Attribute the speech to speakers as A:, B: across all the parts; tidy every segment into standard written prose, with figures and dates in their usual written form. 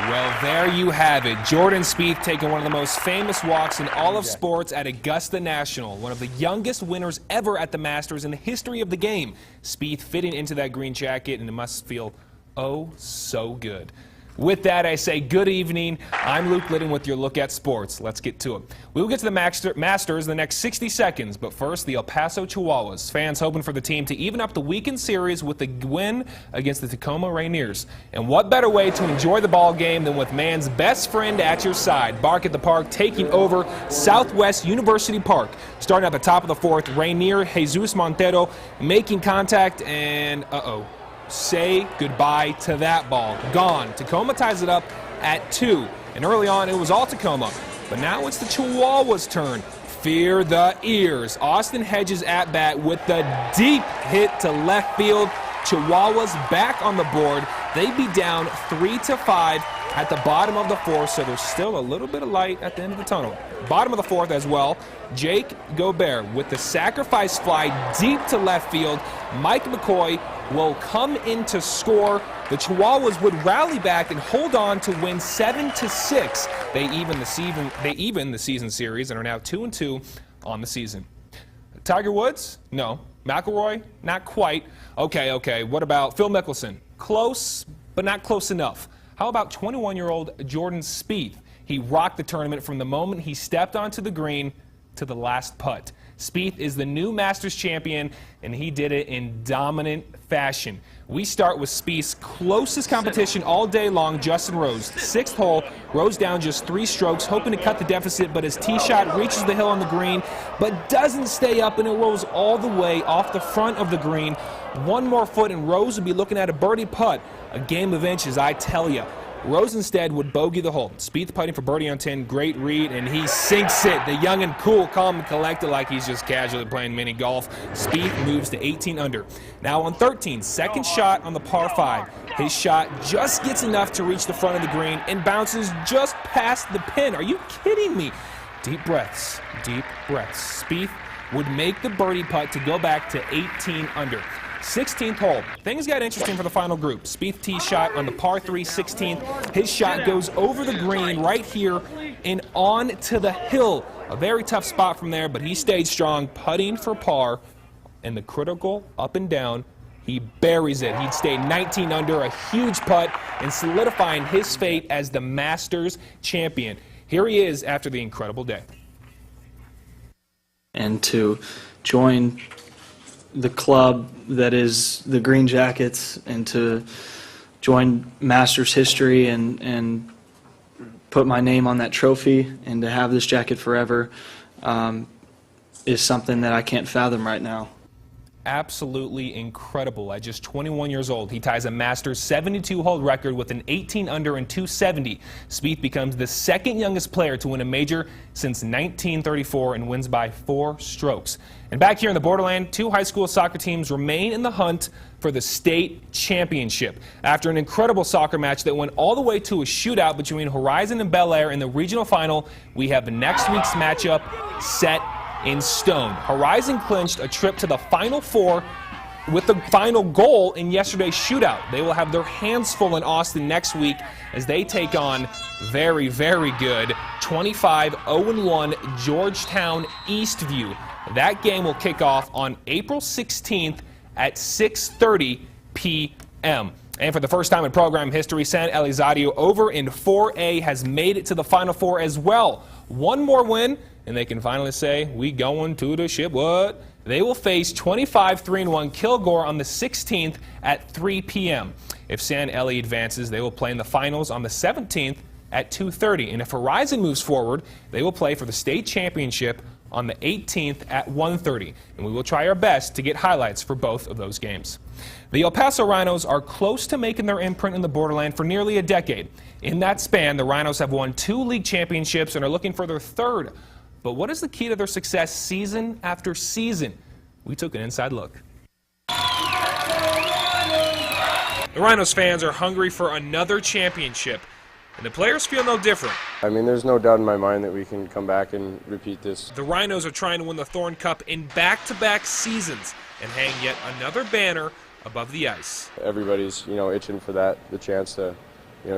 A: Well, there you have it. Jordan Spieth taking one of the most famous walks in all of sports at Augusta National. One of the youngest winners ever at the Masters in the history of the game. Spieth fitting into that green jacket, and it must feel oh so good. With that, I say good evening. I'm Luke Liddon with your look at sports. Let's get to it. We will get to the Masters in the next 60 seconds, but first, the El Paso Chihuahuas. Fans hoping for the team to even up the weekend series with a win against the Tacoma Rainiers. And what better way to enjoy the ball game than with man's best friend at your side? Bark at the Park taking over Southwest University Park. Starting at the top of the fourth, Rainier Jesus Montero making contact and say goodbye to that ball. Gone. Tacoma ties it up at 2. And early on, it was all Tacoma. But now it's the Chihuahuas' turn. Fear the ears. Austin Hedges at bat with the deep hit to left field. Chihuahuas back on the board. They'd be down 3-5 at the bottom of the fourth, so there's still a little bit of light at the end of the tunnel. Bottom of the fourth as well, Jake Gobert with the sacrifice fly deep to left field. Mike McCoy will come in to score. The Chihuahuas would rally back and hold on to win 7-6. They even the season series and are now 2-2 on the season. Tiger Woods? No. McIlroy? Not quite. Okay. What about Phil Mickelson? Close, but not close enough. How about 21-year-old Jordan Spieth? He rocked the tournament from the moment he stepped onto the green to the last putt. Spieth is the new Masters champion, and he did it in dominant fashion. We start with Spieth's closest competition all day long, Justin Rose. 6th hole, Rose down just 3 strokes, hoping to cut the deficit, but his tee shot reaches the hill on the green, but doesn't stay up, and it rolls all the way off the front of the green. One more foot, and Rose would be looking at a birdie putt. A game of inches, I tell you. Rose instead would bogey the hole. Spieth putting for birdie on 10. Great read, and he sinks it. The young and cool, calm and collected like he's just casually playing mini golf. Spieth moves to 18 under. Now on 13, second shot on the par 5. His shot just gets enough to reach the front of the green and bounces just past the pin. Are you kidding me? Deep breaths, deep breaths. Spieth would make the birdie putt to go back to 18 under. 16th hole. Things got interesting for the final group. Spieth tee shot on the par 3 16th. His shot goes over the green right here and on to the hill. A very tough spot from there, but he stayed strong, putting for par. And the critical up and down, he buries it. He'd stay 19 under, a huge putt, and solidifying his fate as the Masters champion. Here he is after the incredible day.
B: And to join the club that is the Green Jackets and to join Masters history and put my name on that trophy and to have this jacket forever is something that I can't fathom right now.
A: Absolutely incredible. At just 21 years old, he ties a Masters 72-hole record with an 18 under and 270. Spieth becomes the second youngest player to win a major since 1934 and wins by 4 strokes. And back here in the borderland, 2 high school soccer teams remain in the hunt for the state championship. After an incredible soccer match that went all the way to a shootout between Horizon and Bel Air in the regional final, we have next week's matchup set in stone. Horizon clinched a trip to the Final Four with the final goal in yesterday's shootout. They will have their hands full in Austin next week as they take on very, very good 25-0-1 Georgetown Eastview. That game will kick off on April 16th at 6:30 p.m. And for the first time in program history, San Elizario over in 4A has made it to the Final Four as well. One more win, and they can finally say, we going to the ship. What? They will face 25-3-1 Kilgore on the 16th at 3 p.m. If San Eli advances, they will play in the finals on the 17th at 2:30. And if Horizon moves forward, they will play for the state championship on the 18th at 1:30. And we will try our best to get highlights for both of those games. The El Paso Rhinos are close to making their imprint in the borderland for nearly a decade. In that span, the Rhinos have won 2 league championships and are looking for their 3rd. But what is the key to their success season after season? We took an inside look. The Rhinos fans are hungry for another championship, and the players feel no different.
C: I mean, there's no doubt in my mind that we can come back and repeat this.
A: The Rhinos are trying to win the Thorn Cup in back-to-back seasons and hang yet another banner above the ice.
C: Everybody's, itching for that, the chance to,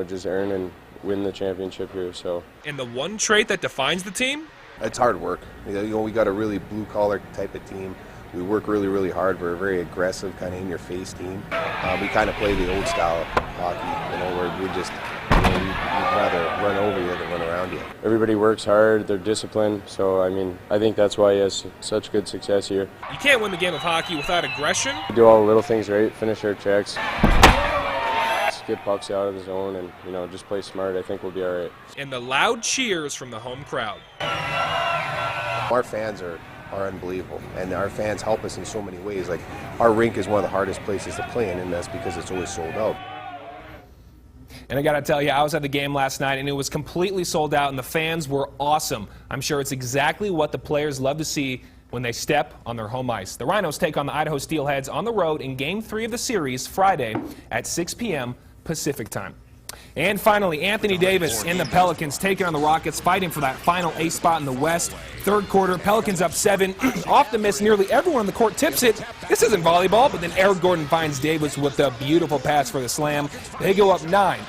C: just earn win the championship here. So.
A: And the one trait that defines the team?
D: It's hard work. You know, we got a really blue-collar type of team. We work really, really hard. We're a very aggressive, kind of in-your-face team. We kind of play the old style of hockey, you know, where we just, we'd rather run over you than run around you.
C: Everybody works hard, they're disciplined, so I mean, I think that's why he has such good success here.
A: You can't win the game of hockey without aggression.
C: We do all the little things right, finish our checks, just get pucks out of the zone, and, you know, just play smart. I think we'll be all right.
A: And the loud cheers from the home crowd.
D: Our fans are unbelievable, and our fans help us in so many ways. Like, our rink is one of the hardest places to play in, and that's because it's always sold out.
A: And I got to tell you, I was at the game last night, and it was completely sold out, and the fans were awesome. I'm sure it's exactly what the players love to see when they step on their home ice. The Rhinos take on the Idaho Steelheads on the road in Game 3 of the series Friday at 6 p.m. Pacific time. And finally, Anthony Davis and the Pelicans taking on the Rockets, fighting for that final ace spot in the West. Third quarter, Pelicans up 7. Off the miss, nearly everyone on the court tips it. This isn't volleyball, but then Eric Gordon finds Davis with a beautiful pass for the slam. They go up 9.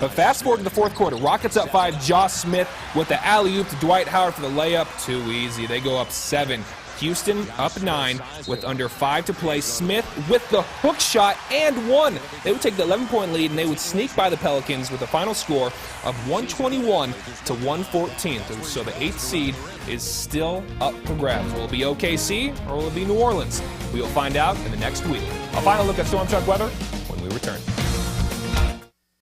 A: But fast forward to the fourth quarter, Rockets up 5. Josh Smith with the alley-oop to Dwight Howard for the layup. Too easy. They go up 7. Houston up 9 with under 5 to play. Smith with the hook shot and 1. They would take the 11-point lead, and they would sneak by the Pelicans with a final score of 121 to 114. So the 8th seed is still up for grabs. Will it be OKC or will it be New Orleans? We will find out in the next week. A final look at Storm Chunk weather when we return.